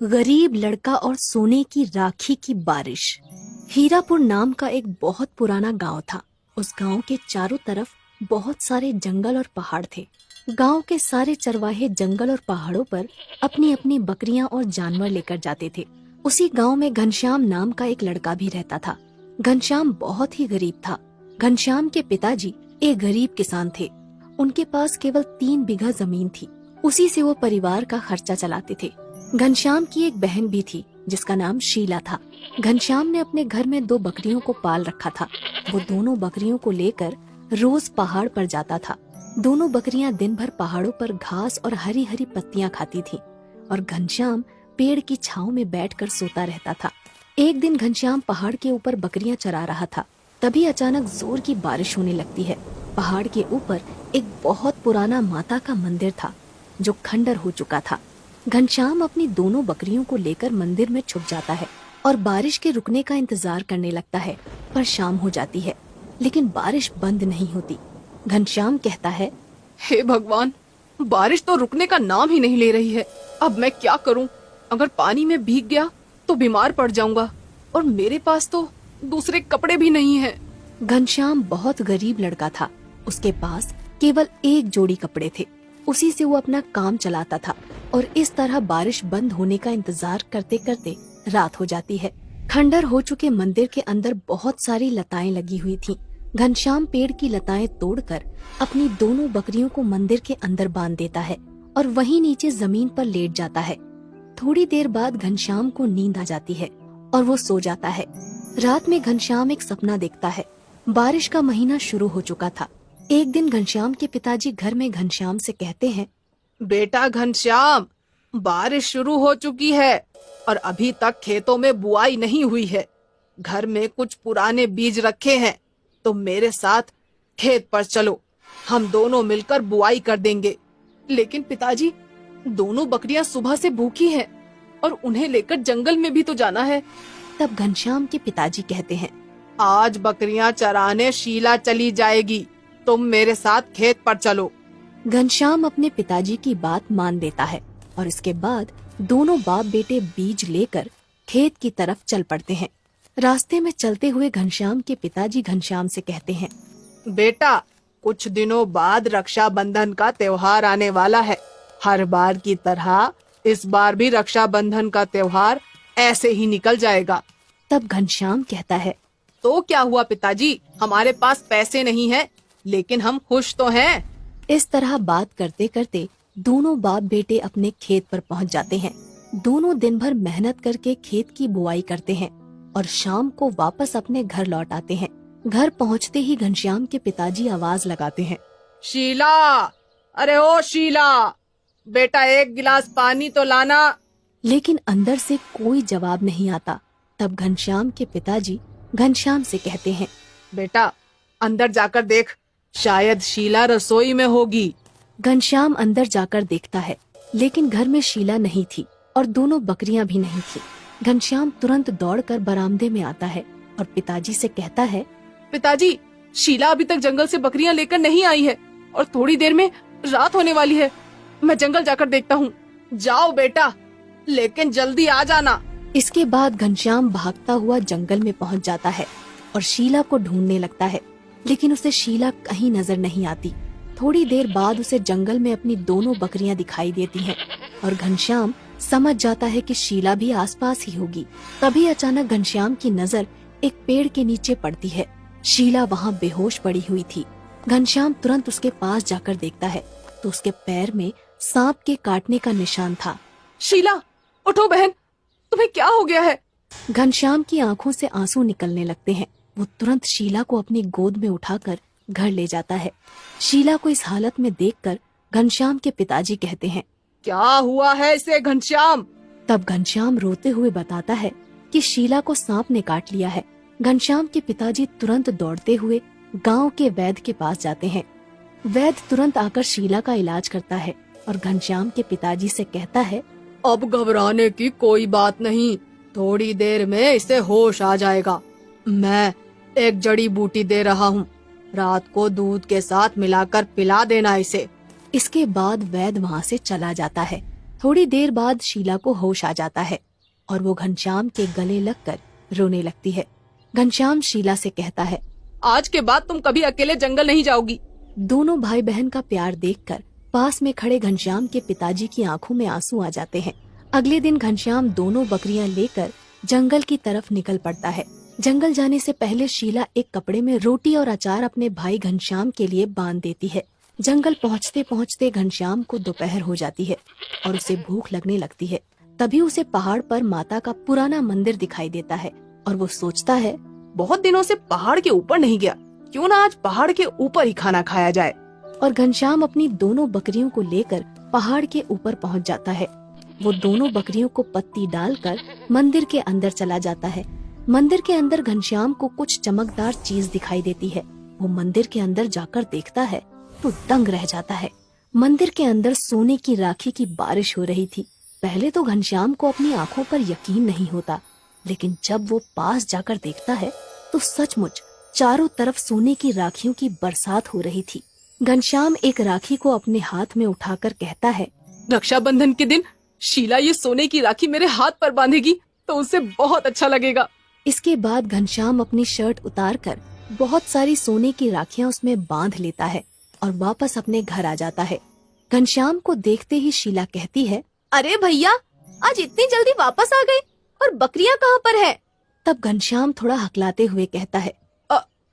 गरीब लड़का और सोने की राखी की बारिश। हीरापुर नाम का एक बहुत पुराना गांव था। उस गांव के चारों तरफ बहुत सारे जंगल और पहाड़ थे। गांव के सारे चरवाहे जंगल और पहाड़ों पर अपनी अपनी बकरियां और जानवर लेकर जाते थे। उसी गांव में घनश्याम नाम का एक लड़का भी रहता था। घनश्याम बहुत ही गरीब था। घनश्याम के पिताजी एक गरीब किसान थे। उनके पास केवल 3 बीघा जमीन थी। उसी से वो परिवार का खर्चा चलाते थे। घनश्याम की एक बहन भी थी जिसका नाम शीला था। घनश्याम ने अपने घर में 2 बकरियों को पाल रखा था। वो दोनों बकरियों को लेकर रोज पहाड़ पर जाता था। दोनों बकरियां दिन भर पहाड़ों पर घास और हरी हरी पत्तियां खाती थीं और घनश्याम पेड़ की छांव में बैठकर सोता रहता था। एक दिन घनश्याम पहाड़ के ऊपर बकरियां चरा रहा था। तभी अचानक जोर की बारिश होने लगती है। पहाड़ के ऊपर एक बहुत पुराना माता का मंदिर था जो खंडर हो चुका था। घनश्याम अपनी दोनों बकरियों को लेकर मंदिर में छुप जाता है और बारिश के रुकने का इंतजार करने लगता है। पर शाम हो जाती है लेकिन बारिश बंद नहीं होती। घनश्याम कहता है, हे भगवान, बारिश तो रुकने का नाम ही नहीं ले रही है। अब मैं क्या करूं? अगर पानी में भीग गया तो बीमार पड़ जाऊंगा और मेरे पास तो दूसरे कपड़े भी नहीं हैं। घनश्याम बहुत गरीब लड़का था। उसके पास केवल एक जोड़ी कपड़े थे। उसी से वो अपना काम चलाता था और इस तरह बारिश बंद होने का इंतजार करते करते रात हो जाती है। खंडर हो चुके मंदिर के अंदर बहुत सारी लताएं लगी हुई थीं। घनश्याम पेड़ की लताएं तोड़कर अपनी दोनों बकरियों को मंदिर के अंदर बांध देता है और वहीं नीचे जमीन पर लेट जाता है। थोड़ी देर बाद घनश्याम को नींद आ जाती है और वो सो जाता है। रात में घनश्याम एक सपना देखता है। बारिश का महीना शुरू हो चुका था। एक दिन घनश्याम के पिताजी घर में घनश्याम से कहते हैं, बेटा घनश्याम, बारिश शुरू हो चुकी है और अभी तक खेतों में बुआई नहीं हुई है। घर में कुछ पुराने बीज रखे हैं, तो मेरे साथ खेत पर चलो, हम दोनों मिलकर बुआई कर देंगे। लेकिन पिताजी, दोनों बकरियां सुबह से भूखी हैं और उन्हें लेकर जंगल में भी तो जाना है। तब घनश्याम के पिताजी कहते हैं, आज बकरियां चराने शीला चली जाएगी, तुम मेरे साथ खेत पर चलो। घनश्याम अपने पिताजी की बात मान लेता है और इसके बाद दोनों बाप बेटे बीज लेकर खेत की तरफ चल पड़ते हैं। रास्ते में चलते हुए घनश्याम के पिताजी घनश्याम से कहते हैं, बेटा, कुछ दिनों बाद रक्षाबंधन का त्योहार आने वाला है। हर बार की तरह इस बार भी रक्षाबंधन का त्योहार ऐसे ही निकल जाएगा। तब घनश्याम कहता है, तो क्या हुआ पिताजी, हमारे पास पैसे नहीं हैं, लेकिन हम खुश तो हैं। इस तरह बात करते करते दोनों बाप बेटे अपने खेत पर पहुंच जाते हैं। दोनों दिन भर मेहनत करके खेत की बुआई करते हैं और शाम को वापस अपने घर लौट आते हैं। घर पहुंचते ही घनश्याम के पिताजी आवाज लगाते हैं, शीला, अरे ओ शीला, बेटा एक गिलास पानी तो लाना। लेकिन अंदर से कोई जवाब नहीं आता। तब घनश्याम के पिताजी घनश्याम से कहते हैं, बेटा अंदर जाकर देख, शायद शीला रसोई में होगी। घनश्याम अंदर जाकर देखता है लेकिन घर में शीला नहीं थी और दोनों बकरियां भी नहीं थी। घनश्याम तुरंत दौड़कर बरामदे में आता है और पिताजी से कहता है, पिताजी, शीला अभी तक जंगल से बकरियां लेकर नहीं आई है और थोड़ी देर में रात होने वाली है। मैं जंगल जाकर देखता हूँ। जाओ बेटा, लेकिन जल्दी आ जाना। इसके बाद घनश्याम भागता हुआ जंगल में पहुंच जाता है और शीला को ढूंढने लगता है, लेकिन उसे शीला कहीं नजर नहीं आती। थोड़ी देर बाद उसे जंगल में अपनी दोनों बकरियां दिखाई देती हैं और घनश्याम समझ जाता है कि शीला भी आसपास ही होगी। तभी अचानक घनश्याम की नजर एक पेड़ के नीचे पड़ती है। शीला वहाँ बेहोश पड़ी हुई थी। घनश्याम तुरंत उसके पास जाकर देखता है तो उसके पैर में सांप के काटने का निशान था। शीला, उठो बहन, तुम्हें क्या हो गया है? घनश्याम की आंखों से आंसू निकलने लगते हैं। वो तुरंत शीला को अपनी गोद में उठाकर घर ले जाता है। शीला को इस हालत में देखकर घनश्याम के पिताजी कहते हैं, क्या हुआ है इसे घनश्याम? तब घनश्याम रोते हुए बताता है कि शीला को सांप ने काट लिया है। घनश्याम के पिताजी तुरंत दौड़ते हुए गांव के वैद्य के पास जाते हैं। वैद्य तुरंत आकर शीला का इलाज करता है और घनश्याम के पिताजी से कहता है, अब घबराने की कोई बात नहीं, थोड़ी देर में इसे होश आ जाएगा। मैं एक जड़ी बूटी दे रहा हूँ, रात को दूध के साथ मिलाकर पिला देना इसे। इसके बाद वैद्य वहाँ से चला जाता है। थोड़ी देर बाद शीला को होश आ जाता है और वो घनश्याम के गले लगकर रोने लगती है। घनश्याम शीला से कहता है, आज के बाद तुम कभी अकेले जंगल नहीं जाओगी। दोनों भाई बहन का प्यार देखकर पास में खड़े घनश्याम के पिताजी की आंखों में आंसू आ जाते हैं। अगले दिन घनश्याम दोनों बकरियां लेकर जंगल की तरफ निकल पड़ता है। जंगल जाने से पहले शीला एक कपड़े में रोटी और अचार अपने भाई घनश्याम के लिए बांध देती है। जंगल पहुँचते पहुँचते घनश्याम को दोपहर हो जाती है और उसे भूख लगने लगती है। तभी उसे पहाड़ पर माता का पुराना मंदिर दिखाई देता है और वो सोचता है, बहुत दिनों से पहाड़ के ऊपर नहीं गया, क्यों ना आज पहाड़ के ऊपर ही खाना खाया जाए। और घनश्याम अपनी दोनों बकरियों को लेकर पहाड़ के ऊपर पहुंच जाता है। वो दोनों बकरियों को पत्ती डालकर मंदिर के अंदर चला जाता है। मंदिर के अंदर घनश्याम को कुछ चमकदार चीज दिखाई देती है। वो मंदिर के अंदर जाकर देखता है तो दंग रह जाता है। मंदिर के अंदर सोने की राखी की बारिश हो रही थी। पहले तो घनश्याम को अपनी आंखों पर यकीन नहीं होता, लेकिन जब वो पास जाकर देखता है तो सचमुच चारों तरफ सोने की राखियों की बरसात हो रही थी। घनश्याम एक राखी को अपने हाथ में उठाकर कहता है, रक्षाबंधन के दिन शीला ये सोने की राखी मेरे हाथ पर बांधेगी तो उसे बहुत अच्छा लगेगा। इसके बाद घनश्याम अपनी शर्ट उतारकर बहुत सारी सोने की राखियां उसमें बांध लेता है और वापस अपने घर आ जाता है। घनश्याम को देखते ही शीला कहती है, अरे भैया, आज इतनी जल्दी वापस आ गए और बकरियां कहाँ पर है? तब घनश्याम थोड़ा हकलाते हुए कहता है,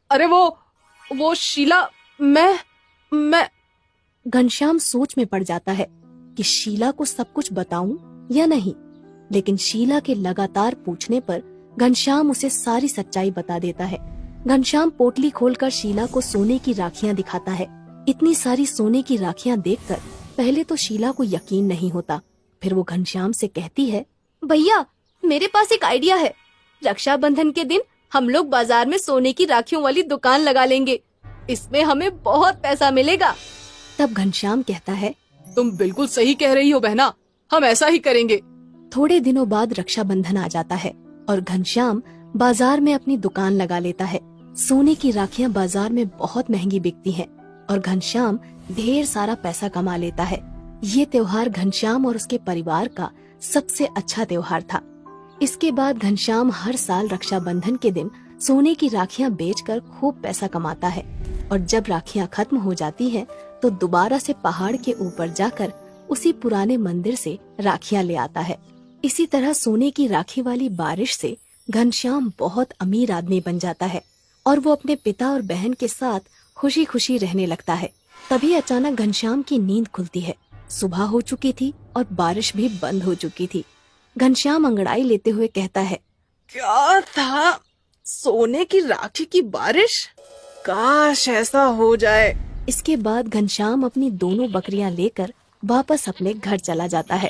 अरे वो शीला, मैं घनश्याम सोच में पड़ जाता है कि शीला को सब कुछ बताऊं या नहीं, लेकिन शीला के लगातार पूछने पर घनश्याम उसे सारी सच्चाई बता देता है। घनश्याम पोटली खोलकर शीला को सोने की राखियां दिखाता है। इतनी सारी सोने की राखियां देखकर पहले तो शीला को यकीन नहीं होता। फिर वो घनश्याम से कहती है, भैया, मेरे पास एक आइडिया है। रक्षाबंधन के दिन हम लोग बाजार में सोने की राखियों वाली दुकान लगा लेंगे। इसमें हमें बहुत पैसा मिलेगा। तब घनश्याम कहता है, तुम बिल्कुल सही कह रही हो बहना, हम ऐसा ही करेंगे। थोड़े दिनों बाद रक्षाबंधन आ जाता है और घनश्याम बाजार में अपनी दुकान लगा लेता है। सोने की राखियां बाजार में बहुत महंगी बिकती हैं और घनश्याम ढेर सारा पैसा कमा लेता है। ये त्योहार घनश्याम और उसके परिवार का सबसे अच्छा त्योहार था। इसके बाद घनश्याम हर साल रक्षाबंधन के दिन सोने की राखियां बेचकर खूब पैसा कमाता है और जब राखियां खत्म हो जाती हैं तो दोबारा से पहाड़ के ऊपर जाकर उसी पुराने मंदिर से राखियां ले आता है। इसी तरह सोने की राखी वाली बारिश से घनश्याम बहुत अमीर आदमी बन जाता है और वो अपने पिता और बहन के साथ खुशी खुशी रहने लगता है। तभी अचानक घनश्याम की नींद खुलती है। सुबह हो चुकी थी और बारिश भी बंद हो चुकी थी। घनश्याम अंगड़ाई लेते हुए कहता है, क्या था? सोने की राखी की बारिश? काश ऐसा हो जाए। इसके बाद घनश्याम अपनी दोनों बकरियां लेकर वापस अपने घर चला जाता है।